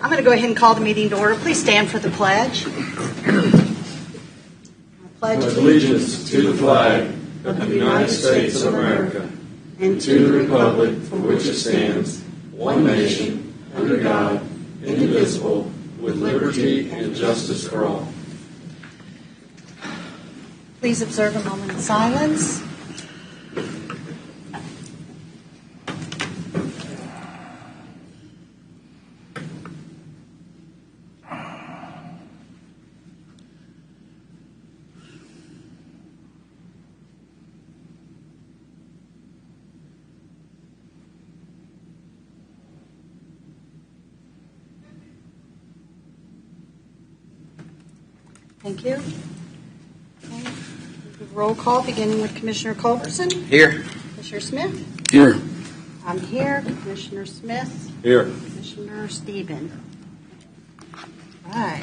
I'm going to go ahead and call the meeting to order. Please stand for the pledge. I pledge allegiance to the flag of the United States of America and to the republic for which it stands, one nation, under God, indivisible, with liberty and justice for all. Please observe a moment of silence. Thank you. Okay. Roll call beginning with Commissioner Culberson. Here. Commissioner Smith. Here. I'm here. Commissioner Smith. Here. Commissioner Steben. Right.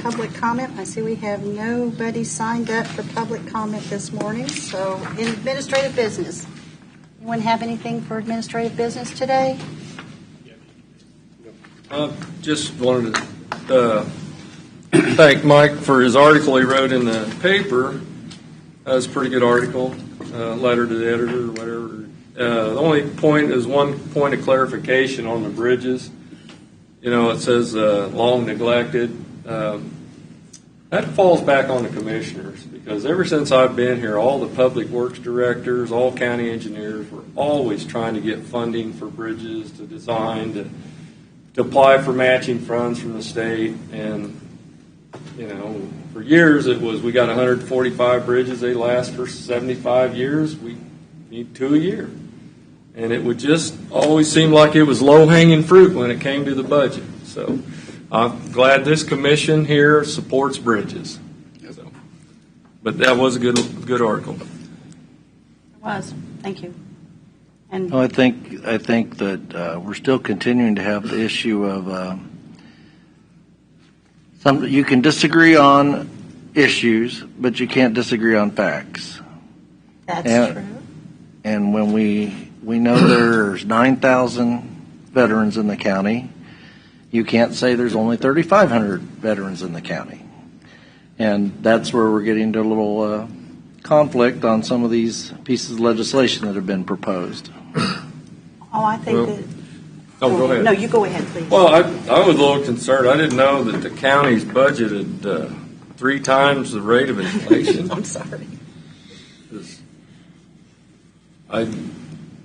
Public comment. I see we have nobody signed up for public comment this morning. So, in administrative business. Anyone have anything for administrative business today? Just wanted to thank Mike for his article he wrote in the paper. That was a pretty good article, letter to the editor or whatever. The only point is one point of clarification on the bridges. You know, it says long neglected. That falls back on the commissioners because ever since I've been here, all the public works directors, all county engineers were always trying to get funding for bridges, to design, to apply for matching funds from the state. And, you know, for years it was we got 145 bridges, they last for 75 years, we need 2 a year. And it would just always seem like it was low-hanging fruit when it came to the budget. So I'm glad this commission here supports bridges. So, but that was a good article. It was. Thank you. And Well, I think that we're still continuing to have the issue of you can disagree on issues, but you can't disagree on facts. that's true. And when we know there's 9,000 veterans in the county, you can't say there's only 3,500 veterans in the county. And that's where we're getting to a little conflict on some of these pieces of legislation that have been proposed. Oh, I think that. Go ahead. No, you go ahead, please. Well, I was a little concerned. I didn't know that the county's budgeted 3 times the rate of inflation. I'm sorry.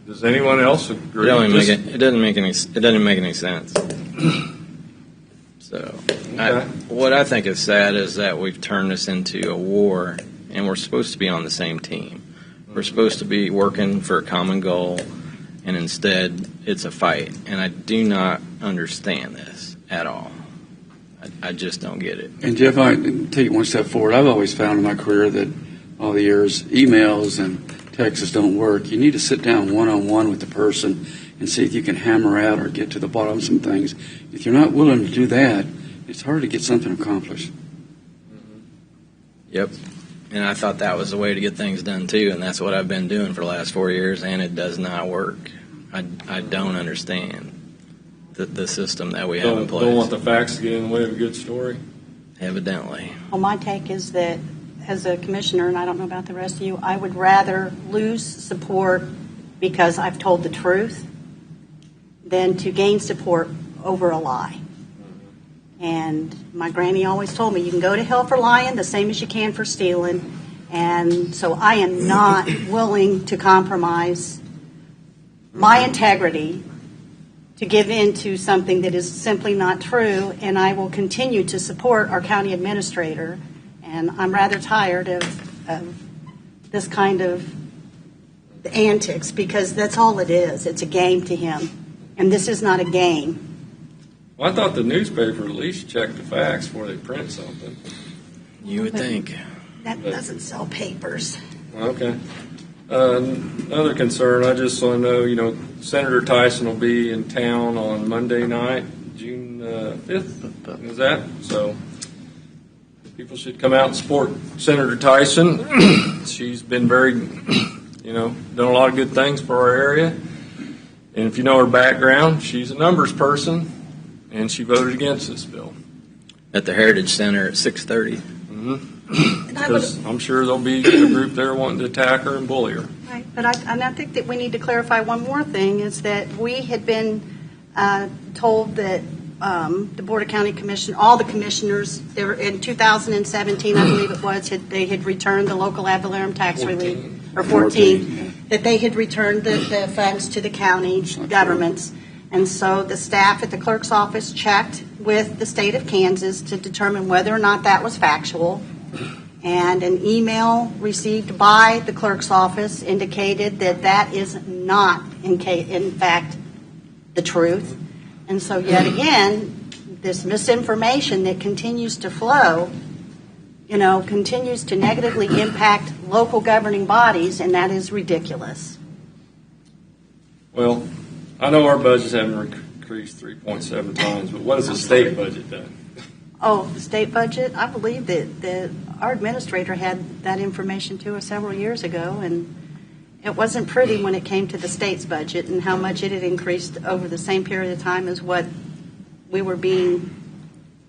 Does anyone else agree? It doesn't make any sense. So, Okay. what I think is sad is that we've turned this into a war, and we're supposed to be on the same team. We're supposed to be working for a common goal, and instead it's a fight. And I do not understand this at all. I just don't get it. And Jeff, I take it one step forward. I've always found in my career that all the years, emails and texts don't work. You need to sit down one-on-one with the person and see if you can hammer out or get to the bottom of some things. If you're not willing to do that, it's hard to get something accomplished. Yep. And I thought that was the way to get things done too, and that's what I've been doing for the last 4 years, and it does not work. I don't understand the system that we have in place. Don't want the facts to get in the way of a good story. Evidently. Well, my take is that as a commissioner, and I don't know about the rest of you, I would rather lose support because I've told the truth than to gain support over a lie. And my granny always told me, you can go to hell for lying the same as you can for stealing. And so I am not willing to compromise my integrity to give in to something that is simply not true. And I will continue to support our county administrator. And I'm rather tired of this kind of antics because that's all it is. It's a game to him. And this is not a game. Well, I thought the newspaper at least checked the facts before they print something. You would think. That doesn't sell papers. Okay. Another concern, I just want to know, Senator Tyson will be in town on Monday night, June 5th. Is that? So people should come out and support Senator Tyson. She's been very, done a lot of good things for our area. And if you know her background, she's a numbers person. and she voted against this bill. At the Heritage Center at 6:30. Because I'm sure there'll be a group there wanting to attack her and bully her. Right, but I think that we need to clarify one more thing, is that we had been told that the Board of County Commission, all the commissioners, they were in 2017, I believe it was, they had returned the local ad valorem tax relief, or 14, that they had returned the funds to the county governments. And so the staff at the clerk's office checked with the state of Kansas to determine whether or not that was factual. And an email received by the clerk's office indicated that that is not, in fact, the truth. And so yet again, this misinformation that continues to flow, continues to negatively impact local governing bodies, and that is ridiculous. Well, I know our budgets haven't increased 3.7 times, but what has the state budget done? Oh, the state budget? I believe that our administrator had that information to us several years ago, and it wasn't pretty when it came to the state's budget and how much it had increased over the same period of time as what we were being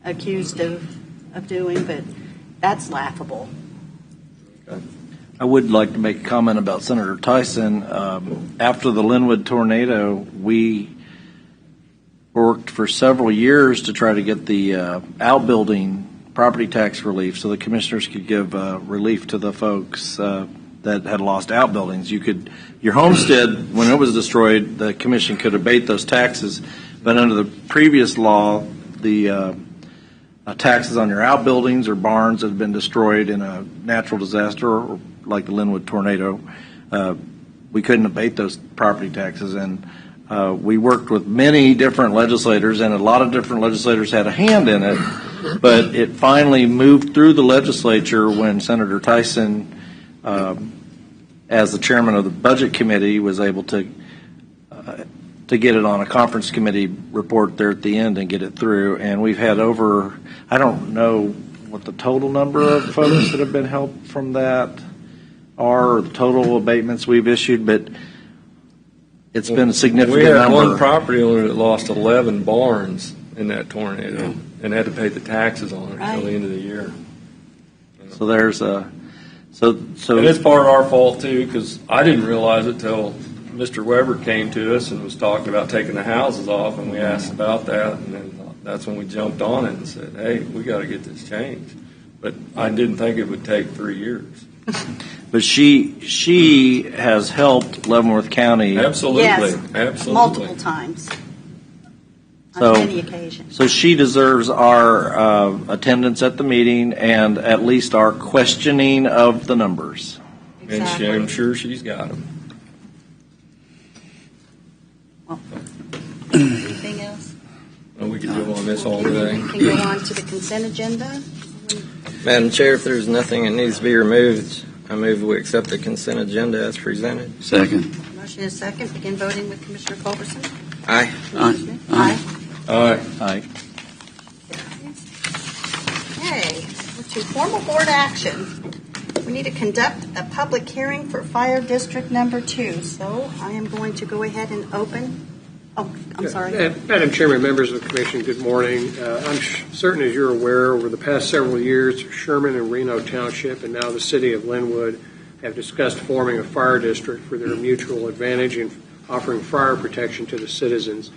accused of doing, but that's laughable. Okay. I would like to make a comment about Senator Tyson. After the Linwood tornado, we worked for several years to try to get the outbuilding property tax relief so the commissioners could give relief to the folks that had lost outbuildings. Your homestead, when it was destroyed, the commission could abate those taxes, but under the previous law, the taxes on your outbuildings or barns that have been destroyed in a natural disaster, or like the Linwood tornado, we couldn't abate those property taxes. And we worked with many different legislators, and a lot of different legislators had a hand in it, but it finally moved through the legislature when Senator Tyson, as the chairman of the budget committee, was able to get it on a conference committee report there at the end and get it through. And we've had over, I don't know what the total number of folks that have been helped from that are, or the total abatements we've issued, but it's been a significant number. number. We had one property owner that lost 11 barns in that tornado and had to pay the taxes on it until the end of the year. So there's a so and it's part of our fault too, because I didn't realize it till Mr. Weber came to us and was talking about taking the houses off, and we asked about that, and then that's when we jumped on it and said, "Hey, we got to get this changed." But I didn't think it would take 3 years. But she has helped Leavenworth County. Absolutely, Yes, absolutely, multiple times. So, on many occasions. So she deserves our attendance at the meeting and at least our questioning of the numbers. Exactly. And I'm sure she's got them. Well, anything else? And we can do on this all day. We can go on to the consent agenda. Madam Chair, if there's nothing that needs to be removed, I move we accept the consent agenda as presented. Second. Motion is second. Begin voting with Commissioner Culberson. Aye. Commissioner Smith? Aye. All right. Aye. Okay, to formal board action. We need to conduct a public hearing for Fire District Number 2. So I am going to go ahead and open. Oh, I'm sorry. Madam Chairman, members of the Commission, good morning. I'm certain, as you're aware, over the past several years, Sherman and Reno Township and now the City of Linwood have discussed forming a fire district for their mutual advantage in offering fire protection to the citizens.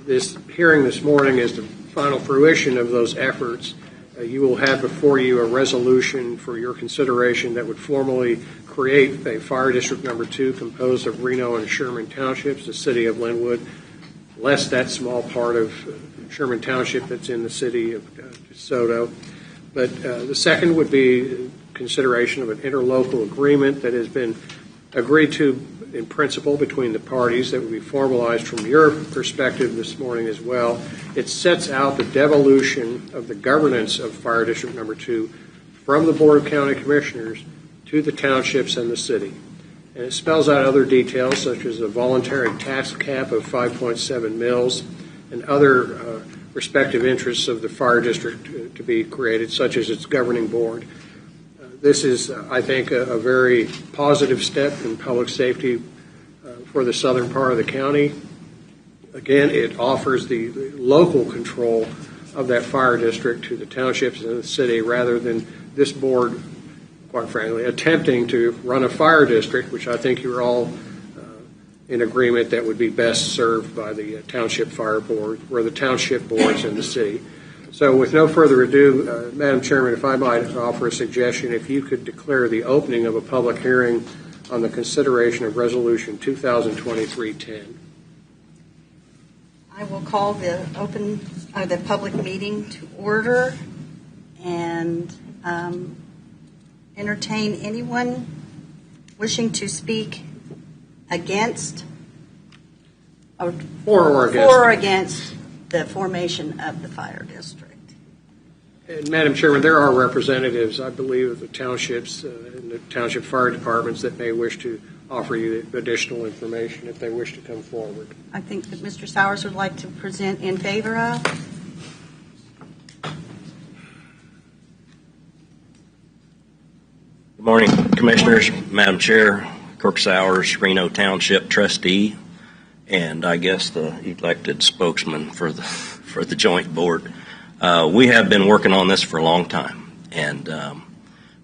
This hearing this morning is the final fruition of those efforts. You will have before you a resolution for your consideration that would formally create a Fire District Number 2 composed of Reno and Sherman Townships, the City of Linwood, less that small part of Sherman Township that's in the City of DeSoto. But the second would be consideration of an interlocal agreement that has been agreed to in principle between the parties that would be formalized from your perspective this morning as well. It sets out the devolution of the governance of Fire District Number 2 from the Board of County Commissioners to the townships and the city. And it spells out other details such as a voluntary tax cap of 5.7 mils and other respective interests of the fire district to be created, such as its governing board. This is, I think, a very positive step in public safety for the southern part of the county. Again, it offers the local control of that fire district to the townships and the city rather than this board, quite frankly, attempting to run a fire district, which I think you're all in agreement that would be best served by the township fire board or the township boards in the city. So with no further ado, Madam Chairman, if I might offer a suggestion, if you could declare the opening of a public hearing on the consideration of Resolution 2023-10. I will call the public meeting to order and entertain anyone wishing to speak against or For or against the formation of the fire district. And Madam Chairman, there are representatives, I believe, of the townships and the township fire departments that may wish to offer you additional information if they wish to come forward. I think that Mr. Sowers would like to present in favor of. Good morning, Commissioners, Madam Chair, Kirk Sowers, Reno Township Trustee, and I guess the elected spokesman for the joint board. We have been working on this for a long time, and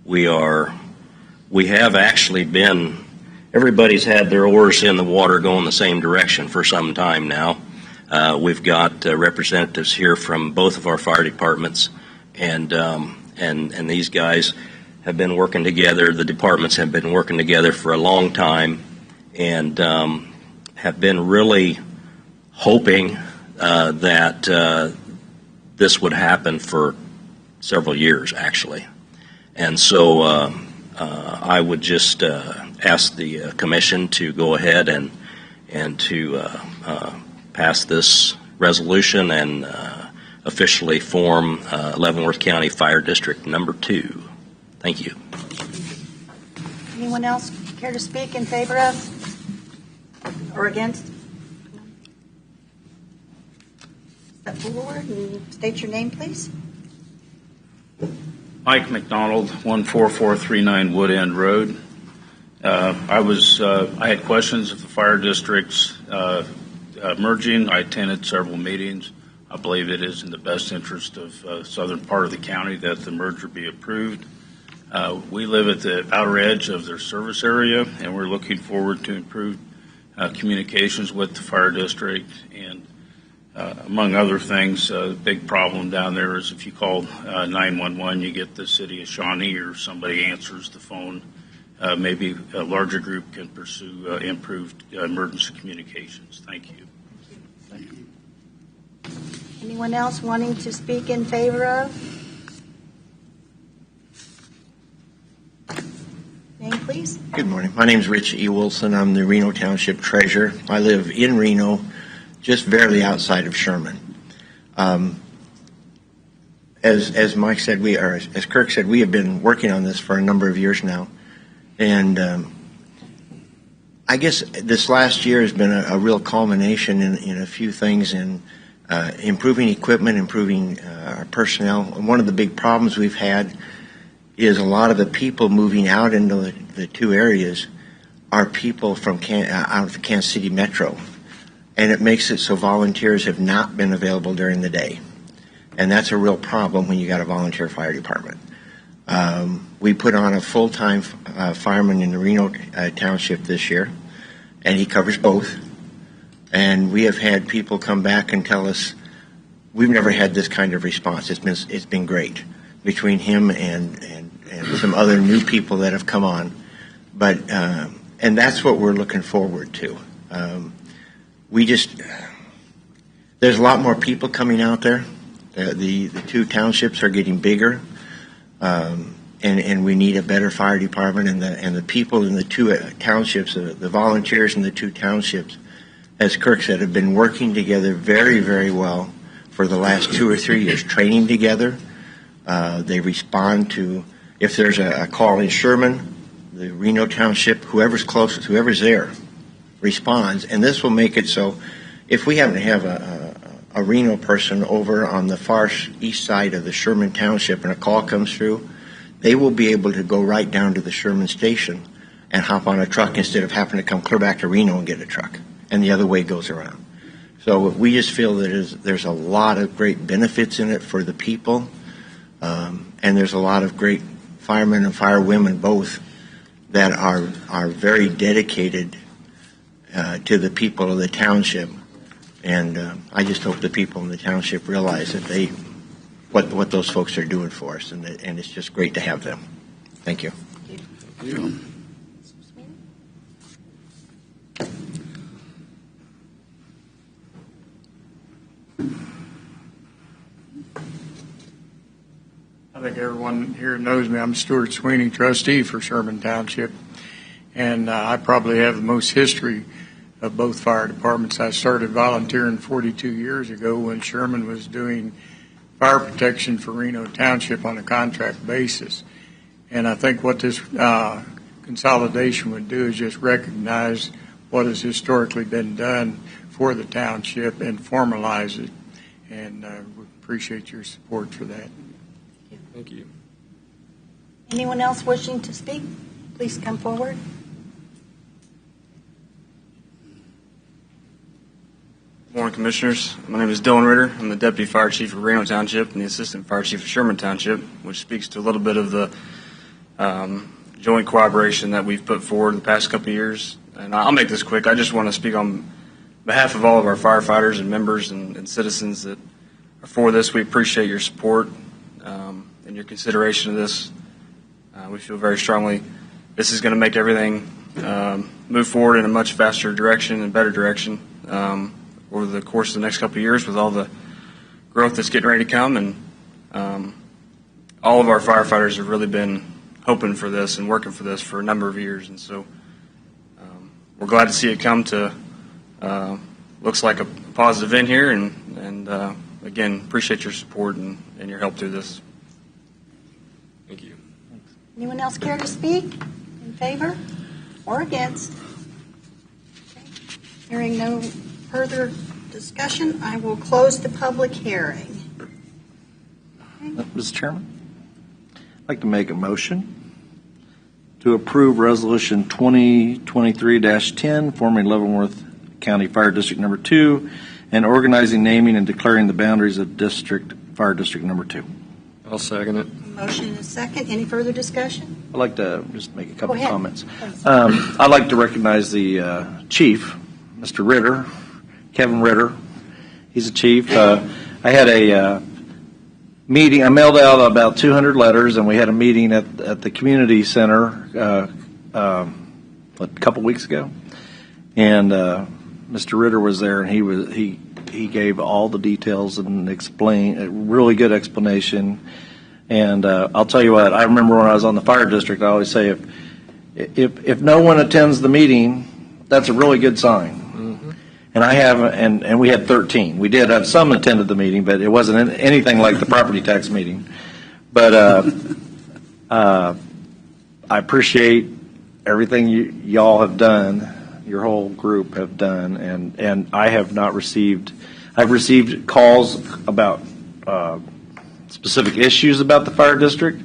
we have actually been. Everybody's had their oars in the water going the same direction for some time now. We've got representatives here from both of our fire departments, and these guys have been working together. The departments have been working together for a long time, and have been really hoping that this would happen for several years, actually. And so I would just ask the commission to go ahead and to pass this resolution and officially form Leavenworth County Fire District Number 2. Thank you. Anyone else care to speak in favor of or against? Step forward and state your name, please. Mike McDonald, 14439 Wood End Road. I had questions of the fire districts merging. I attended several meetings. I believe it is in the best interest of southern part of the county that the merger be approved. We live at the outer edge of their service area, and we're looking forward to improved communications with the fire district. And among other things, the big problem down there is if you call 911, you get the city of Shawnee or somebody answers the phone. Maybe a larger group can pursue improved emergency communications. Thank you. Thank you. Anyone else wanting to speak in favor of? Name, please. Good morning. My name is Rich E. Wilson. I'm the Reno Township Treasurer. I live in Reno, just barely outside of Sherman. As Mike said, as Kirk said, we have been working on this for a number of years now. And I guess this last year has been a real culmination in a few things in improving equipment, improving our personnel. And one of the big problems we've had is a lot of the people moving out into the two areas are people from out of the Kansas City metro. And it makes it so volunteers have not been available during the day. And that's a real problem when you got a volunteer fire department. We put on a full-time fireman in the Reno Township this year, and he covers both. And we have had people come back and tell us, we've never had this kind of response. It's been great between him and some other new people that have come on. But and that's what we're looking forward to. There's a lot more people coming out there. The two townships are getting bigger. And we need a better fire department, and the people in the two townships, the volunteers in the two townships, as Kirk said, have been working together very, very well for the last 2 or 3 years, training together. They respond to, if there's a call in Sherman, the Reno Township, whoever's closest, whoever's there, responds. And this will make it so if we happen to have a Reno person over on the far east side of the Sherman Township and a call comes through, they will be able to go right down to the Sherman station and hop on a truck instead of having to come clear back to Reno and get a truck. And the other way goes around. So we just feel that there's a lot of great benefits in it for the people, and there's a lot of great firemen and firewomen both that are very dedicated to the people of the township. And I just hope the people in the township realize that what those folks are doing for us, and it's just great to have them. Thank you. You know, I think everyone here knows me. I'm Stuart Sweeney, trustee for Sherman Township, and I probably have the most history of both fire departments. I started volunteering 42 years ago when Sherman was doing fire protection for Reno Township on a contract basis. And I think what this consolidation would do is just recognize what has historically been done for the township and formalize it. And we appreciate your support for that. Thank you. Anyone else wishing to speak? Please come forward. Good morning, Commissioners. My name is Dylan Ritter. I'm the Deputy Fire Chief of Reno Township and the Assistant Fire Chief of Sherman Township, which speaks to a little bit of the joint cooperation that we've put forward in the past couple of years. And I'll make this quick. I just want to speak on behalf of all of our firefighters and members and citizens that are for this. We appreciate your support and your consideration of this. We feel very strongly this is going to make everything move forward in a much faster direction and better direction over the course of the next couple of years with all the growth that's getting ready to come. And all of our firefighters have really been hoping for this and working for this for a number of years. And so we're glad to see it come to looks like a positive end here. And again, appreciate your support and your help through this. Thank you. Anyone else care to speak in favor or against? Okay. Hearing no further discussion, I will close the public hearing. Okay. Mr. Chairman, I'd like to make a motion to approve Resolution 2023-10, forming Leavenworth County Fire District Number 2 and organizing, naming, and declaring the boundaries of Fire District Number 2. I'll second it. Motion is second. Any further discussion? I'd like to just make a couple Go ahead. comments. I'd like to recognize the chief, Mr. Ritter, Kevin Ritter. He's a chief. I had a meeting. I mailed out about 200 letters, and we had a meeting at the community center a couple weeks ago. And Mr. Ritter was there, and he gave all the details and explained a really good explanation. And I'll tell you what, I remember when I was on the fire district, I always say if no one attends the meeting, that's a really good sign. Mm-hmm. And we had 13. We did have some attended the meeting, but it wasn't anything like the property tax meeting. But I appreciate everything y'all have done. Your whole group have done, and I've received calls about specific issues about the fire district,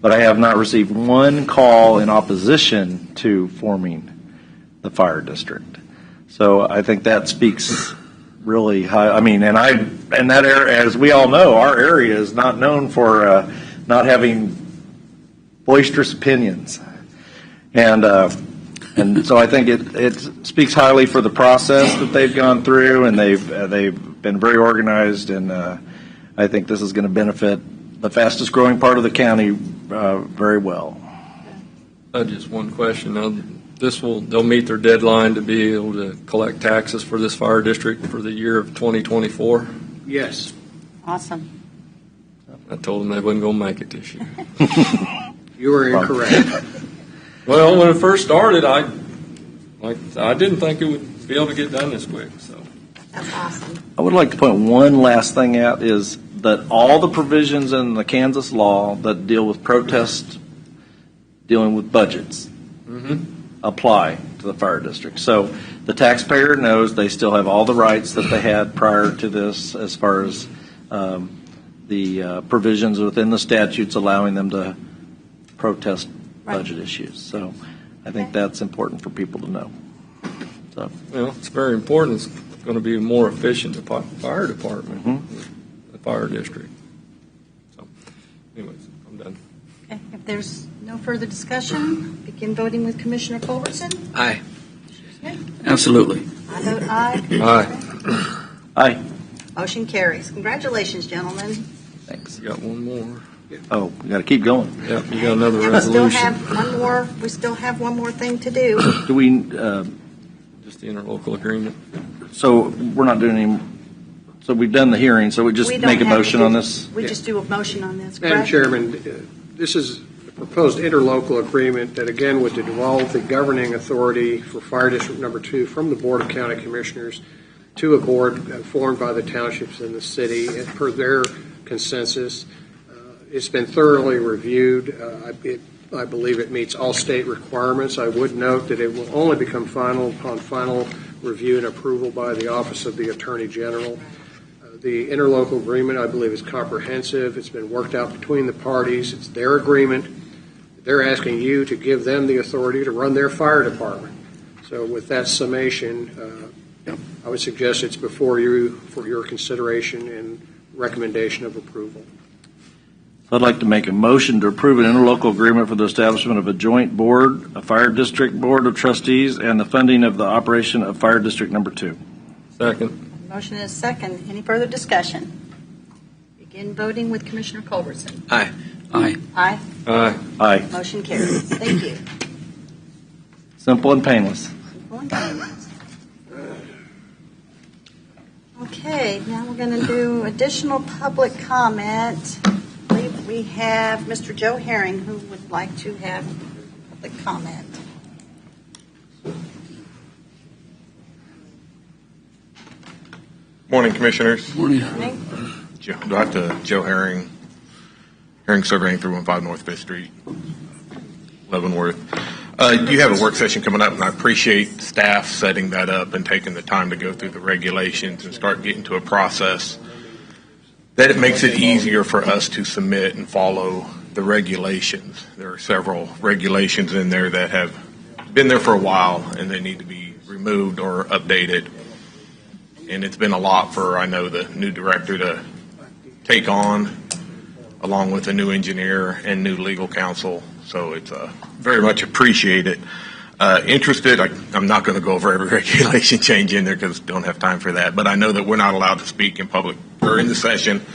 but I have not received one call in opposition to forming the fire district. So I think that speaks really high. I mean, and that area, as we all know, our area is not known for not having boisterous opinions, and so I think it speaks highly for the process that they've gone through, and they've been very organized, and I think this is going to benefit the fastest growing part of the county very well. Just one question. Now, they'll meet their deadline to be able to collect taxes for this fire district for the year of 2024. Yes. Awesome. I told them they wasn't going to make it this year. You are incorrect. Well, when it first started, I didn't think it would be able to get done this quick. So That's awesome. I would like to point one last thing out is that all the provisions in the Kansas law that deal with protests, dealing with budgets, apply to the fire district. So the taxpayer knows they still have all the rights that they had prior to this as far as the provisions within the statutes allowing them to protest budget issues. So I think that's important for people to know. So well, it's very important. going to be more efficient fire department, the fire district. So, anyways, I'm done. Okay, if there's no further discussion, begin voting with Commissioner Culbertson. Aye. Absolutely. I vote aye. Aye. Aye. Motion carries. Congratulations, gentlemen. Thanks. You got one more. Oh, we got to keep going. Yep, you got another We resolution. still have one more thing to do. Do we, Just the interlocal agreement. so we're not doing any, so we've done the hearing, so we just We don't make a have to motion do- on this? We just do a motion on this, Madam correct? Chairman, this is a proposed interlocal agreement that, again, would devolve the governing authority for Fire District Number 2 from the Board of County Commissioners to a board formed by the townships in the city, and per their consensus. It's been thoroughly reviewed. I believe it meets all state requirements. I would note that it will only become final upon final review and approval by the Office of the Attorney General. The interlocal agreement, I believe, is comprehensive. It's been worked out between the parties. It's their agreement. They're asking you to give them the authority to run their fire department. So with that summation, I would suggest it's before you for your consideration and recommendation of approval. I'd like to make a motion to approve an interlocal agreement for the establishment of a joint board, a fire district board of trustees, and the funding of the operation of fire district number 2. Second. Motion is second. Any further discussion? Begin voting with Commissioner Culbertson. Aye. Aye. Aye. Aye. Aye. Motion carries. Thank you. Simple and painless. Okay, now we're going to do additional public comment. I believe we have Mr. Joe Herring who would like to have public comment. Morning, Commissioners. Morning. Joe Herring, Surveying, 315 North 5th Street, Leavenworth. You have a work session coming up, and I appreciate staff setting that up and taking the time to go through the regulations and start getting to a process that it makes it easier for us to submit and follow the regulations. There are several regulations in there that have been there for a while, and they need to be removed or updated. And it's been a lot for, I know, the new director to take on, along with a new engineer and new legal counsel. So it's very much appreciated. Interested, I'm not going to go over every regulation change in there because don't have time for that. But I know that we're not allowed to speak in public during the session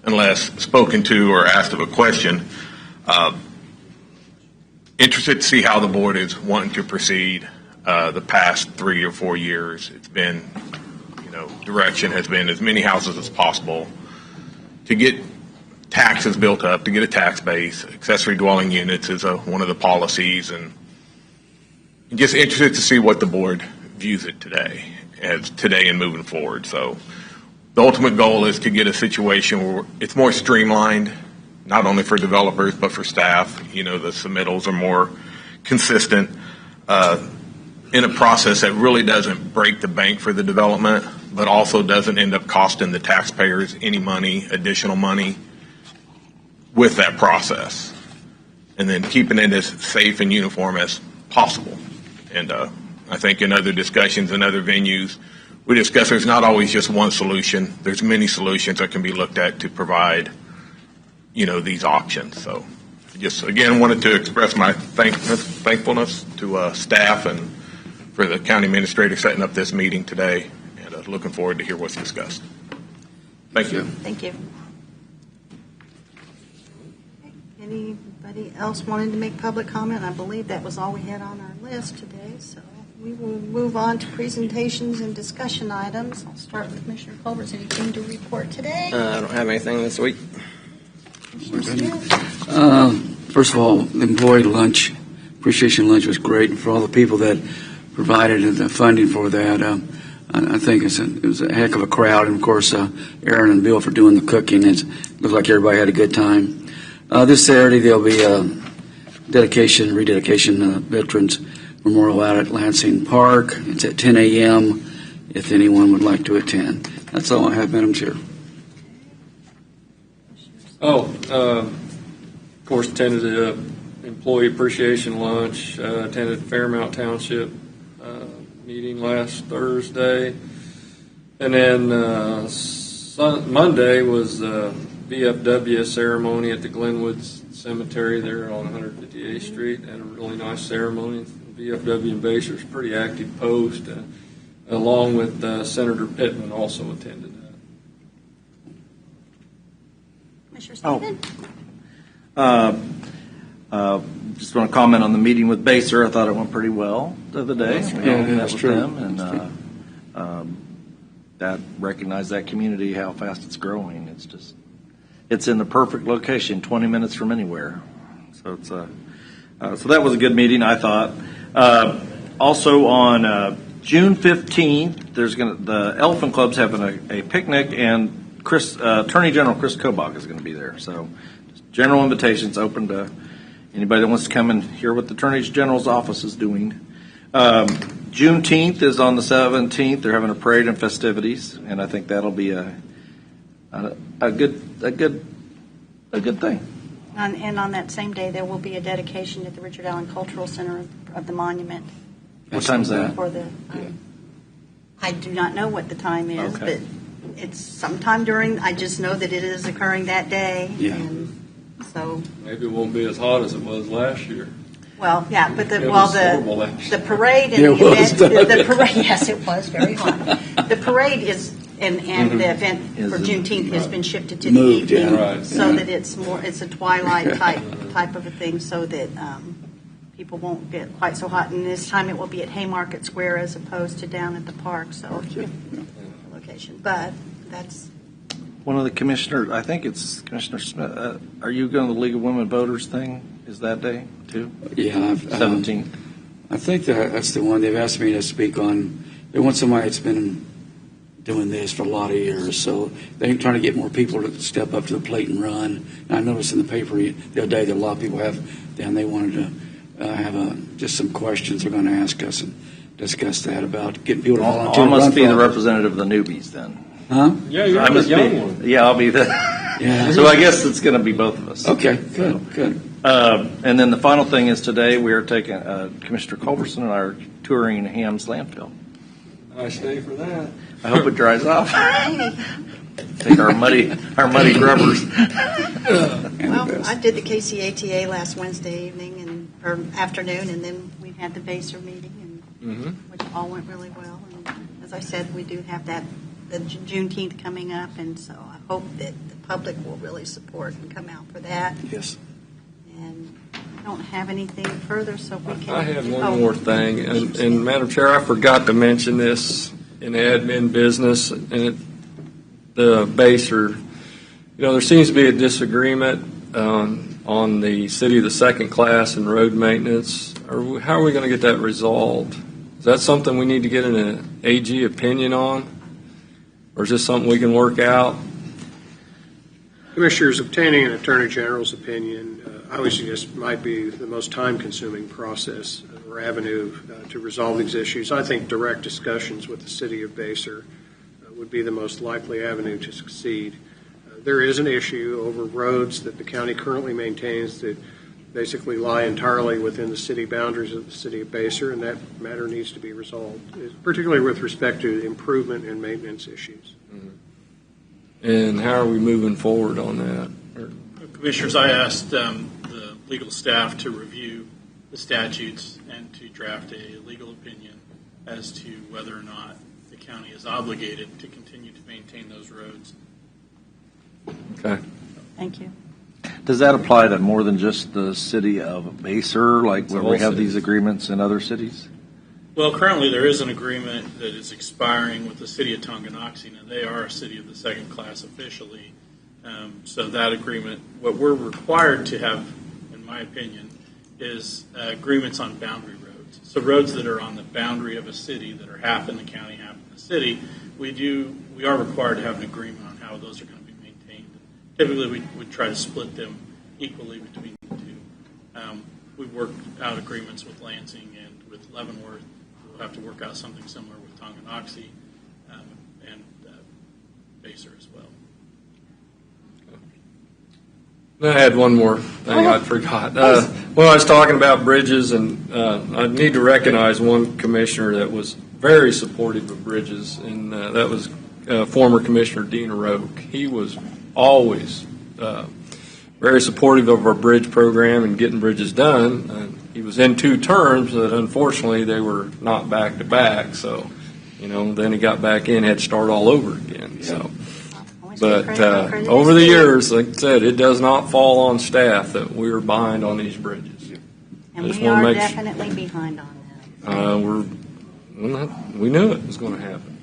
unless spoken to or asked of a question. Interested to see how the board is wanting to proceed. The past 3 or 4 years, it's been, direction has been as many houses as possible to get taxes built up, to get a tax base. Accessory dwelling units is one of the policies, and just interested to see what the board views it today and moving forward. So the ultimate goal is to get a situation where it's more streamlined, not only for developers but for staff. The submittals are more consistent in a process that really doesn't break the bank for the development, but also doesn't end up costing the taxpayers any money, additional money, with that process, and then keeping it as safe and uniform as possible. And I think in other discussions and other venues, we discuss there's not always just one solution. There's many solutions that can be looked at to provide, these options. So just, again, wanted to express my thankfulness to staff and for the county administrator setting up this meeting today, and looking forward to hear what's discussed. Thank you. Thank you. Anybody else wanting to make public comment? I believe that was all we had on our list today, so we will move on to presentations and discussion items. I'll start with Commissioner Culbertson. Anything to report today? I don't have anything this week. First of all, the employee lunch, appreciation lunch was great, and for all the people that provided the funding for that. I think it was a heck of a crowd, and of course, Aaron and Bill for doing the cooking. It looked like everybody had a good time. This Saturday, there'll be a rededication Veterans Memorial out at Lansing Park. It's at 10 a.m. if anyone would like to attend. That's all I have, Madam Chair. Of course, attended the employee appreciation lunch, attended Fairmount Township meeting last Thursday. And then Monday was VFW ceremony at the Glenwood Cemetery there on 158th Street. Had a really nice ceremony. VFW and Baser is pretty active post, along with Senator Pittman also attended that. Commissioner Stephen? Just want to comment on the meeting with Baser. I thought it went pretty well the other day. We all met that's with true. them, and that recognize that community, how fast it's growing. It's in the perfect location, 20 minutes from anywhere. So so that was a good meeting, I thought. Also on June 15th, the Elephant Club's having a picnic, and Attorney General Chris Kobach is going to be there. So general invitations open to anybody that wants to come and hear what the Attorney General's office is doing. Juneteenth is on the 17th. They're having a parade and festivities, and I think that'll be a good thing. And on that same day, there will be a dedication at the Richard Allen Cultural Center of the monument. What time's that? For the, I do not know what the time is, Okay. but it's sometime during. I just know that it is occurring that day. Yeah. And so. Maybe it won't be as hot as it was last year. Well, yeah, but It was horrible, the actually. parade and Yeah, the it was, event, the parade. Yes, it was very hot. The parade is. And the event for Juneteenth has been shifted to Moved, the evening, yeah. Right. so that it's a twilight type of a thing, so that people won't get quite so hot. And this time it will be at Haymarket Square as opposed to down at the park. So location, but that's One of the commissioners, I think it's Commissioner Smith. Are you going to the League of Women Voters thing? Is that day too? Yeah, 17th. I think that's the one they've asked me to speak on. They want somebody that's been doing this for a lot of years, so they're trying to get more people to step up to the plate and run. And I noticed in the paper the other day that a lot of people have, and they wanted to have just some questions they're going to ask us and discuss that about getting people to volunteer. I must run be the for it. representative of the newbies then. Huh? Yeah, you're I the must young be. one. Yeah, I'll be the. Yeah. So I guess it's going to be both of us. Okay, good. And then the final thing is today we are taking Commissioner Culberson and I are touring Ham's landfill. Nice day for that. I hope it dries off. Take our muddy grubbers. well. I did the KCATA last Wednesday evening or afternoon, and then we had the Baser meeting, and which all went really well. And as I said, we do have the Juneteenth coming up, and so I hope that the public will really support and come out for that. Yes. And I don't have anything further, so we can. I had one more thing, and Madam Chair, I forgot to mention this in admin business, and the Baser. There seems to be a disagreement on the city of the second class and road maintenance. How are we going to get that resolved? Is that something we need to get an AG opinion on, or is this something we can work out? Commissioners, obtaining an Attorney General's opinion, I would suggest might be the most time-consuming process or avenue to resolve these issues. I think direct discussions with the City of Baser would be the most likely avenue to succeed. There is an issue over roads that the county currently maintains that basically lie entirely within the city boundaries of the City of Baser, and that matter needs to be resolved, particularly with respect to improvement and maintenance issues. And how are we moving forward on that? Commissioners, I asked the legal staff to review the statutes and to draft a legal opinion as to whether or not the county is obligated to continue to maintain those roads. Okay. Thank you. Does that apply to more than just the city of Baser, like where we have these agreements in other cities? Well, currently there is an agreement that is expiring with the city of Tonganoxie. Now, they are a city of the second class officially. So that agreement, what we're required to have, in my opinion, is agreements on boundary roads. So roads that are on the boundary of a city that are half in the county, half in the city, we are required to have an agreement on how those are going to be maintained. Typically, we would try to split them equally between the two. We've worked out agreements with Lansing and with Leavenworth. We'll have to work out something similar with Tonganoxie and Baser as well. I had one more thing I forgot. When I was talking about bridges, and I need to recognize one commissioner that was very supportive of bridges, and that was former Commissioner Dean Roque. He was always very supportive of our bridge program and getting bridges done. He was in 2 terms, but unfortunately they were not back to back. So, then he got back in, had to start all over again. So, but over the years, like I said, it does not fall on staff that we're behind on these bridges. And we are definitely behind on that. We knew it was going to happen.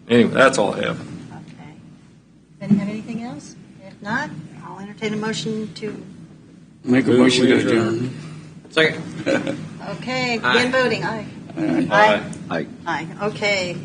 Anyway, that's all I have. Okay. Anyone have anything else? If not, I'll entertain a motion to. Make a motion to adjourn. Second. Okay, begin voting. Aye. Aye. Aye. Okay.